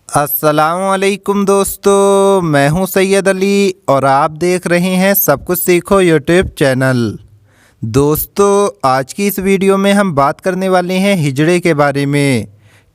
अस्सलामुअलैकुम दोस्तों, मैं हूं सैयद अली और आप देख रहे हैं सब कुछ सीखो यूट्यूब चैनल। दोस्तों, आज की इस वीडियो में हम बात करने वाले हैं हिजड़े के बारे में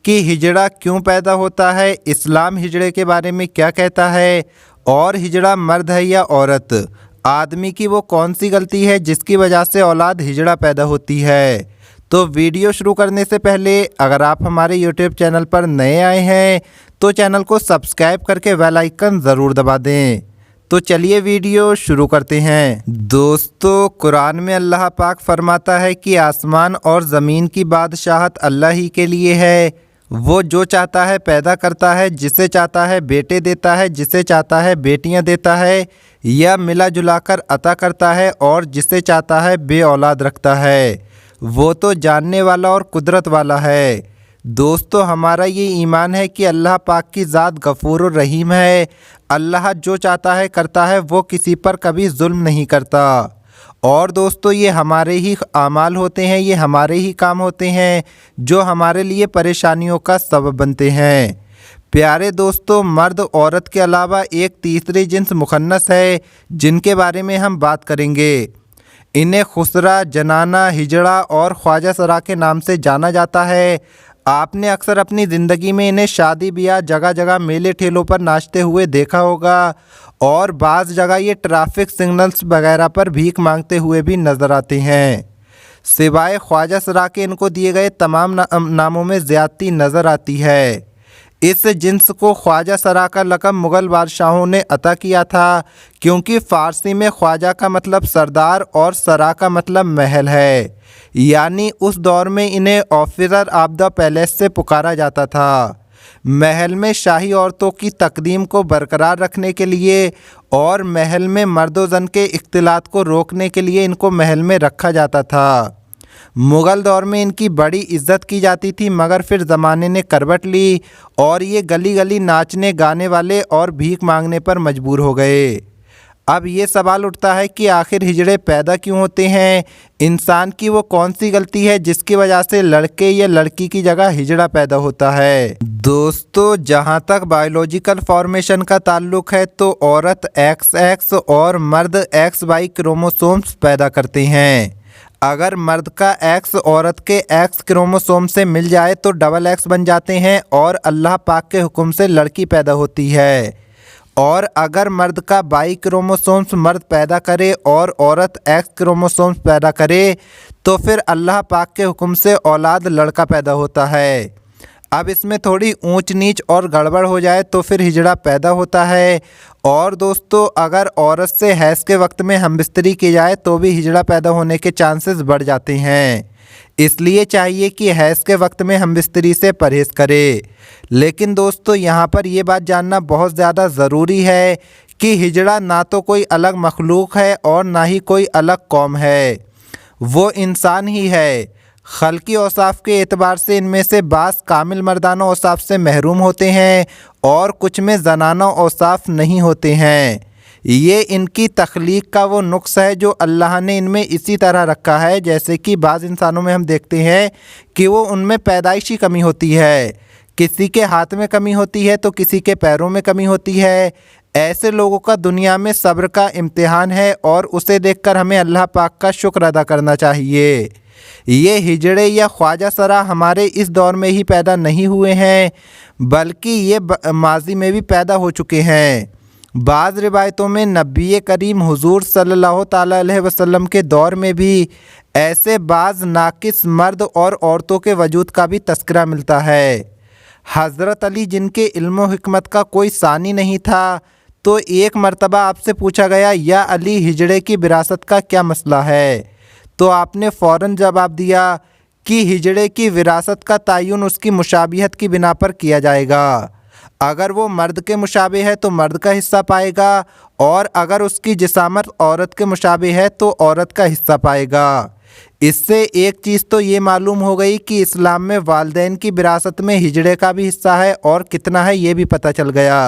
कि हिजड़ा क्यों पैदा होता है, इस्लाम हिजड़े के बारे में क्या कहता है और हिजड़ा मर्द है या औरत, आदमी की वो कौन सी गलती है जिसकी वजह से औलाद हिजड़ा पैदा होती है। तो वीडियो शुरू करने से पहले अगर आप हमारे यूट्यूब चैनल पर नए आए हैं तो चैनल को सब्सक्राइब करके बेल आइकन ज़रूर दबा दें। तो चलिए वीडियो शुरू करते हैं। दोस्तों, कुरान में अल्लाह पाक फरमाता है कि आसमान और ज़मीन की बादशाहत अल्लाह ही के लिए है। वो जो चाहता है पैदा करता है, जिसे चाहता है बेटे देता है, जिसे चाहता है बेटियां देता है या मिला जुलाकर अता करता है और जिसे चाहता है बे औलाद रखता है। वो तो जानने वाला और कुदरत वाला है। दोस्तों, हमारा ये ईमान है कि अल्लाह पाक की ज़ात गफूर और रहीम है। अल्लाह जो चाहता है करता है, वो किसी पर कभी जुल्म नहीं करता। और दोस्तों, ये हमारे ही आमाल होते हैं, ये हमारे ही काम होते हैं जो हमारे लिए परेशानियों का सबब बनते हैं। प्यारे दोस्तों, मर्द औरत के अलावा एक तीसरी जिन्स मुखन्नस है जिनके बारे में हम बात करेंगे। इन्हें खुसरा, जनाना, हिजड़ा और ख्वाजा सरा के नाम से जाना जाता है। आपने अक्सर अपनी ज़िंदगी में इन्हें शादी ब्याह, जगह जगह मेले ठेलों पर नाचते हुए देखा होगा और बाज़ जगह ये ट्रैफिक सिग्नल्स वगैरह पर भीख मांगते हुए भी नज़र आते हैं। सिवाय ख्वाजा सरा के इनको दिए गए तमाम नामों में ज़्यादती नज़र आती है। इस जिन्स को ख्वाजा सरा का लक़ब मुग़ल बादशाहों ने अता किया था क्योंकि फ़ारसी में ख्वाजा का मतलब सरदार और सरा का मतलब महल है, यानी उस दौर में इन्हें ऑफिसर ऑफ द पैलेस से पुकारा जाता था। महल में शाही औरतों की तकदीम को बरकरार रखने के लिए और महल में मर्द व ज़न के इख्तिलात को रोकने के लिए इनको महल में रखा जाता था। मुग़ल दौर में इनकी बड़ी इज्जत की जाती थी, मगर फिर ज़माने ने करवट ली और ये गली गली नाचने गाने वाले और भीख मांगने पर मजबूर हो गए। अब ये सवाल उठता है कि आखिर हिजड़े पैदा क्यों होते हैं, इंसान की वो कौन सी गलती है जिसकी वजह से लड़के या लड़की की जगह हिजड़ा पैदा होता है। दोस्तों, जहाँ तक बायोलॉजिकल फॉर्मेशन का ताल्लुक है तो औरत XX और मर्द XY क्रोमोसोम्स पैदा करते हैं। अगर मर्द का X औरत के X क्रोमोसोम से मिल जाए तो XX बन जाते हैं और अल्लाह पाक के हुक्म से लड़की पैदा होती है। और अगर मर्द का Y क्रोमोसोम्स मर्द पैदा करे और औरत X क्रोमोसोम्स पैदा करे तो फिर अल्लाह पाक के हुक्म से औलाद लड़का पैदा होता है। अब इसमें थोड़ी ऊंच नीच और गड़बड़ हो जाए तो फिर हिजड़ा पैदा होता है। और दोस्तों, अगर औरत से हैज़ के वक्त में हमबिस्तरी की जाए तो भी हिजड़ा पैदा होने के चांसेस बढ़ जाते हैं। इसलिए चाहिए कि हैज़ के वक्त में हमबिस्तरी से परहेज़ करे। लेकिन दोस्तों, यहाँ पर ये बात जानना बहुत ज़्यादा ज़रूरी है कि हिजड़ा ना तो कोई अलग मखलूक है और ना ही कोई अलग कौम है, वो इंसान ही है। खल्की औसाफ के एतबार से इनमें से बाज़ कामिल मर्दाना औसाफ से महरूम होते हैं और कुछ में ज़नाना औसाफ नहीं होते हैं। ये इनकी तख्लीक का वो नुक्स है जो अल्लाह ने इनमें इसी तरह रखा है। जैसे कि बाज़ इंसानों में हम देखते हैं कि वो उनमें पैदाइशी कमी होती है, किसी के हाथ में कमी होती है तो किसी के पैरों में कमी होती है। ऐसे लोगों का दुनिया में सब्र का इम्तिहान है और उसे देखकर हमें अल्लाह पाक का शुक्र अदा करना चाहिए। ये हिजड़े या ख्वाजा सरा हमारे इस दौर में ही पैदा नहीं हुए हैं, बल्कि ये माजी में भी पैदा हो चुके हैं। बाज़ रिवायतों में नबी करीम हुजूर सल्लल्लाहु ताला अलैहि वसल्लम के दौर में भी ऐसे बाज़ नाकिस मर्द और औरतों के वजूद का भी तस्करा मिलता है। हज़रत अली, जिनके इल्म व हिकमत का कोई सानी नहीं था, तो एक मर्तबा आपसे पूछा गया, या अली, हिजड़े की विरासत का क्या मसला है? तो आपने फ़ौरन जवाब दिया कि हिजड़े की विरासत का तयन उसकी मुशाबिहत की बिना पर किया जाएगा। अगर वो मर्द के मुशाबे है तो मर्द का हिस्सा पाएगा और अगर उसकी जिसामत औरत के मुशाबे है तो औरत का हिस्सा पाएगा। इससे एक चीज़ तो ये मालूम हो गई कि इस्लाम में वालिदैन की विरासत में हिजड़े का भी हिस्सा है और कितना है ये भी पता चल गया।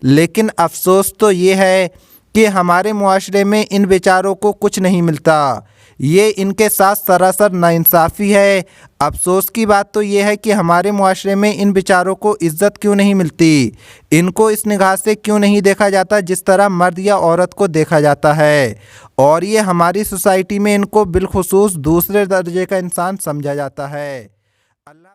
लेकिन अफसोस तो ये है कि हमारे मुआशरे में इन बेचारों को कुछ नहीं मिलता। ये इनके साथ सरासर नाइंसाफ़ी है। अफसोस की बात तो ये है कि हमारे मुआशरे में इन बेचारों को इज़्ज़त क्यों नहीं मिलती, इनको इस निगाह से क्यों नहीं देखा जाता जिस तरह मर्द या औरत को देखा जाता है, और ये हमारी सोसाइटी में इनको बिलखुसूस दूसरे दर्जे का इंसान समझा जाता है। अल्लाह